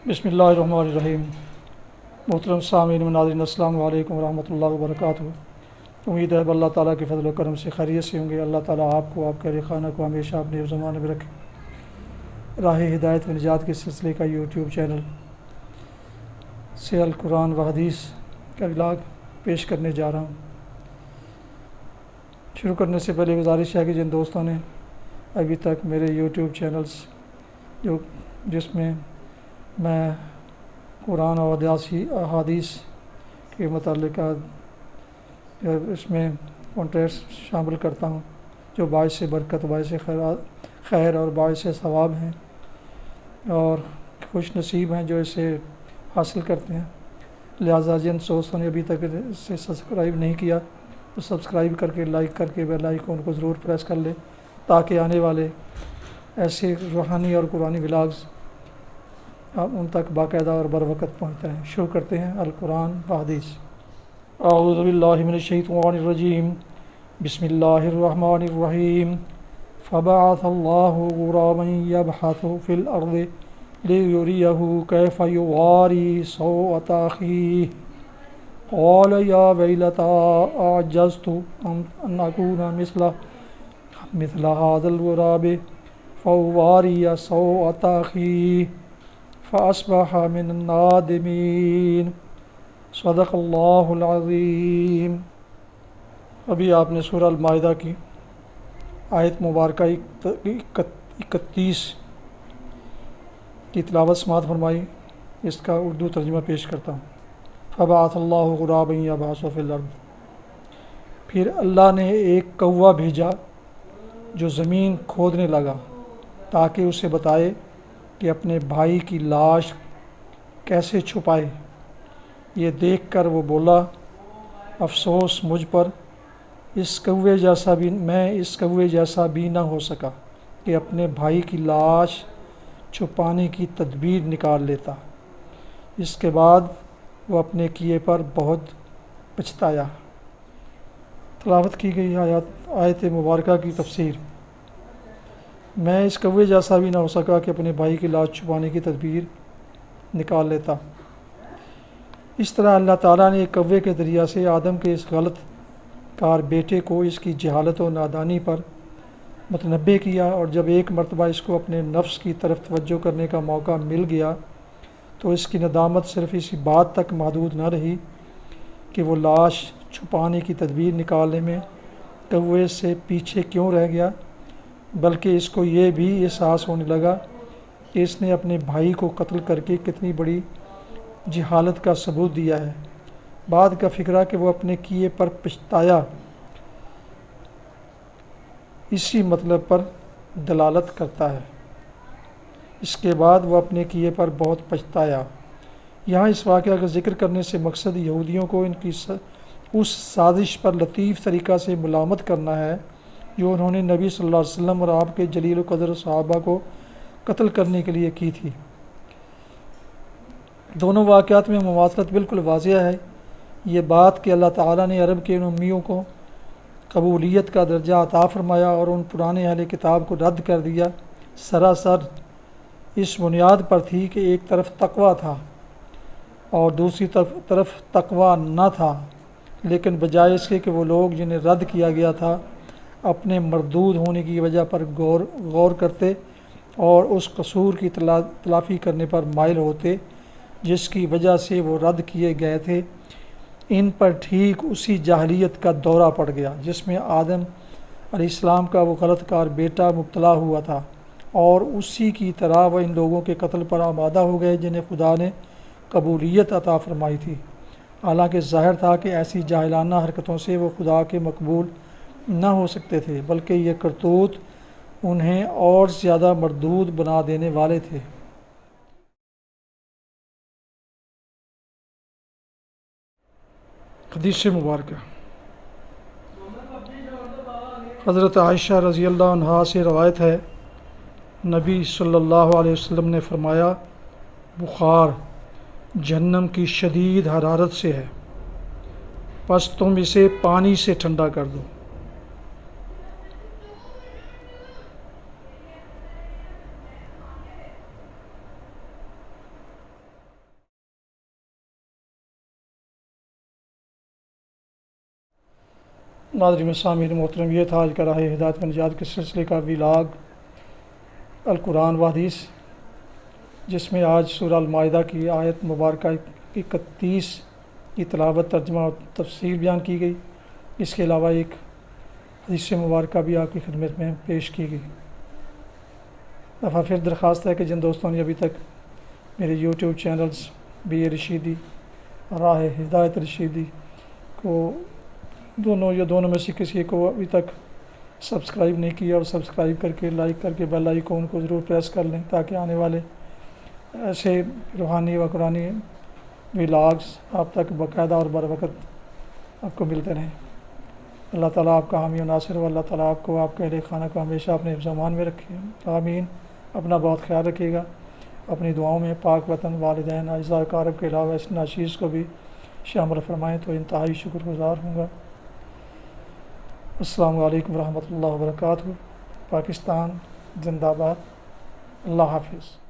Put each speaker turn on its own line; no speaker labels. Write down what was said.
بسم اللہ الرحمن الرحیم۔ محترم سامعین و ناظرین، السلام علیکم ورحمۃ اللہ وبرکاتہ۔ امید ہے اللہ تعالیٰ کے فضل و کرم سے خیریت سے ہوں گے۔ اللہ تعالیٰ آپ کو، آپ کے اہل خانہ کو ہمیشہ اپنے زمانے میں رکھے۔ راہ ہدایت و نجات کے سلسلے کا یوٹیوب چینل سے القرآن و حدیث کا ولاگ پیش کرنے جا رہا ہوں۔ شروع کرنے سے پہلے گزارش ہے کہ جن دوستوں نے ابھی تک میرے یوٹیوب چینلز جس میں میں قرآن اور احادیث کے متعلق اس میں کنٹینٹس شامل کرتا ہوں جو باعث برکت، باعث خیر اور باعث ثواب ہیں، اور خوش نصیب ہیں جو اسے حاصل کرتے ہیں۔ لہٰذا جن دوستوں نے ابھی تک اسے سبسکرائب نہیں کیا تو سبسکرائب کر کے، لائک کر کے بیل آئیکن کو ضرور پریس کر لیں تاکہ آنے والے ایسے روحانی اور قرآنی ولاگز ان تک باقاعدہ اور بروقت پہنچتا ہے۔ شروع کرتے ہیں القرآن و حدیث۔ اعوذ باللہ من الشیطان الرجیم، بسم اللہ الرحمن الرحیم۔ فبعث اللہ غرابا یبحث فی الارض لیریہ کیف یواری سوءۃ اخیہ قال یا ویلتى اعجزت ان اکون مثل هذا الغراب فاواری سوءۃ اخیہ فاصبح من النادمین۔ صدق اللہ العظیم۔ ابھی آپ نے سورہ المائدہ کی آیت مبارکہ 31 کی تلاوت سماعت فرمائی۔ اس کا اردو ترجمہ پیش کرتا ہوں۔ فبعث اللہ غرابا یبحث فی الارض، پھر اللہ نے ایک کوا بھیجا جو زمین کھودنے لگا تاکہ اسے بتائے کہ اپنے بھائی کی لاش کیسے چھپائے۔ یہ دیکھ کر وہ بولا، افسوس مجھ پر، میں اس کوے جیسا بھی نہ ہو سکا کہ اپنے بھائی کی لاش چھپانے کی تدبیر نکال لیتا۔ اس کے بعد وہ اپنے کیے پر بہت پچھتایا۔ تلاوت کی گئی آیت مبارکہ کی تفسیر۔ میں اس کوے جیسا بھی نہ ہو سکا کہ اپنے بھائی کی لاش چھپانے کی تدبیر نکال لیتا۔ اس طرح اللہ تعالیٰ نے ایک کوے کے ذریعہ سے آدم کے اس غلط کار بیٹے کو اس کی جہالت و نادانی پر متنبہ کیا، اور جب ایک مرتبہ اس کو اپنے نفس کی طرف توجہ کرنے کا موقع مل گیا تو اس کی ندامت صرف اسی بات تک محدود نہ رہی کہ وہ لاش چھپانے کی تدبیر نکالنے میں کوے سے پیچھے کیوں رہ گیا، بلکہ اس کو یہ بھی احساس ہونے لگا کہ اس نے اپنے بھائی کو قتل کر کے کتنی بڑی جہالت کا ثبوت دیا ہے۔ بعد کا فکرہ کہ وہ اپنے کیے پر پچھتایا اسی مطلب پر دلالت کرتا ہے۔ اس کے بعد وہ اپنے کیے پر بہت پچھتایا۔ یہاں اس واقعہ کا ذکر کرنے سے مقصد یہودیوں کو ان کی اس سازش پر لطیف طریقہ سے ملامت کرنا ہے جو انہوں نے نبی صلی اللہ علیہ وسلم اور آپ کے جلیل القدر صحابہ کو قتل کرنے کے لیے کی تھی۔ دونوں واقعات میں مماثلت بالکل واضح ہے۔ یہ بات کہ اللہ تعالیٰ نے عرب کے ان امیوں کو قبولیت کا درجہ عطا فرمایا اور ان پرانے اہل کتاب کو رد کر دیا، سراسر اس بنیاد پر تھی کہ ایک طرف تقویٰ تھا اور دوسری طرف تقویٰ نہ تھا، لیکن بجائے اس کے کہ وہ لوگ جنہیں رد کیا گیا تھا اپنے مردود ہونے کی وجہ پر غور کرتے اور اس قصور کی تلافی کرنے پر مائل ہوتے جس کی وجہ سے وہ رد کیے گئے تھے، ان پر ٹھیک اسی جاہلیت کا دورہ پڑ گیا جس میں آدم علیہ السلام کا وہ غلط کار بیٹا مبتلا ہوا تھا، اور اسی کی طرح وہ ان لوگوں کے قتل پر آمادہ ہو گئے جنہیں خدا نے قبولیت عطا فرمائی تھی، حالانکہ ظاہر تھا کہ ایسی جاہلانہ حرکتوں سے وہ خدا کے مقبول نہ ہو سکتے تھے، بلکہ یہ کرتوت انہیں اور زیادہ مردود بنا دینے والے تھے۔ حدیث مبارکہ۔ حضرت عائشہ رضی اللہ عنہا سے روایت ہے، نبی صلی اللہ علیہ وسلم نے فرمایا، بخار جہنم کی شدید حرارت سے ہے، پس تم اسے پانی سے ٹھنڈا کر دو۔ ناظرین سامعین محترم، یہ تھا آج کا راہ ہدایت و نجات کے سلسلے کا ولاگ القرآن و حدیث، جس میں آج سورہ المائدہ کی آیت مبارکہ 31 کی تلاوت، ترجمہ اور تفسیر بیان کی گئی۔ اس کے علاوہ ایک حدیث مبارکہ بھی آپ کی خدمت میں پیش کی گئی۔ دفعہ پھر درخواست ہے کہ جن دوستوں نے ابھی تک میرے یوٹیوب چینلز بی اے رشیدی اور راہ ہدایت رشیدی کو دونوں میں سے کسی کو ابھی تک سبسکرائب نہیں کیا، اور سبسکرائب کر کے لائک کر کے بیل آئیکن کو ضرور پریس کر لیں، تاکہ آنے والے ایسے روحانی و قرآنی ولاگز آپ تک باقاعدہ اور بر وقت آپ کو ملتے رہیں۔ اللہ تعالیٰ آپ کا حامی و ناصر ہو۔ اللہ تعالیٰ آپ کو، آپ کے اہل خانہ کو ہمیشہ اپنے حفظ و امان میں رکھے۔ آمین۔ اپنا بہت خیال رکھیے گا۔ اپنی دعاؤں میں پاک وطن، والدین، اعزاء اقارب کے علاوہ اس ناچیز کو بھی شامل فرمائیں تو انتہائی شکر گزار ہوں گا۔ السلام علیکم ورحمۃ اللہ وبرکاتہ۔ پاکستان زندہ باد۔ اللہ حافظ۔